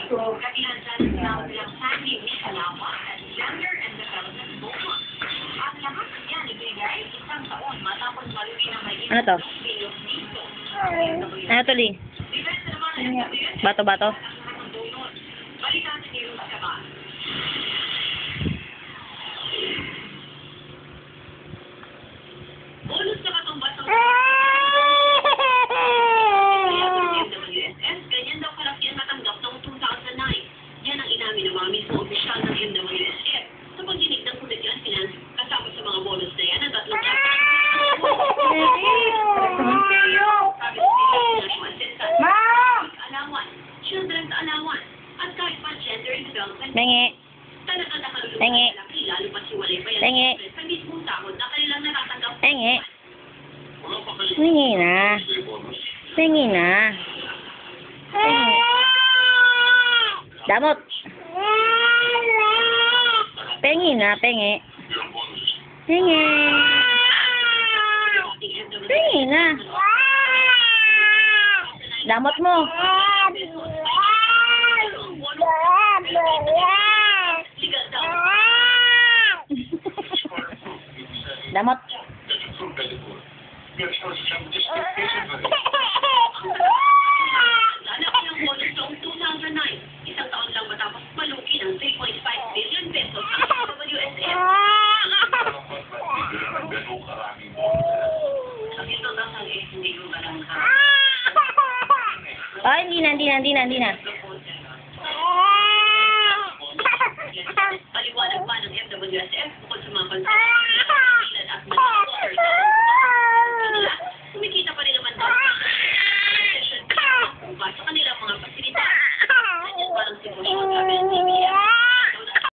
Kabilang dyan ang tinawag nilang Sandy Nikalawa at Gender and Development Bonus. At lahat ng yan ibigay isang taon matapos malugi ng may Ano to? bilog dito. Ano to, Lee? Depende naman ang Bato-bato? bonus. Balitaan si Nero Escobar. Bonus na katumbas ng MWSS, ganyan daw kalaki ang natanggap noong 2009. Yan ang inamin ng mga mismo opisyal ng MWSF. Sa pagdinig ng Committee on Finance, kasama sa mga bonus na yan, ang tatlong allowance, children's allowance, at kahit pa gender and development. Pengi. Talagang nakalulungan Pengi. sa laki, lalo pa siwalay pa yan Pengi. sa mismong sahod na kanilang natatanggap. Pengi. Pengi na. Pengi na. Pengi. Damot. Pengi na, pengi. Pengi. Pengi na. Damot mo. Damot. Anak ng bonus noong 2009, isang taon lang matapos malugi ng 3.5 billion pesos ang WSF. Ang ito daw sa hindi ko lang Oh, hindi na. Paliwanag pa ng MWSF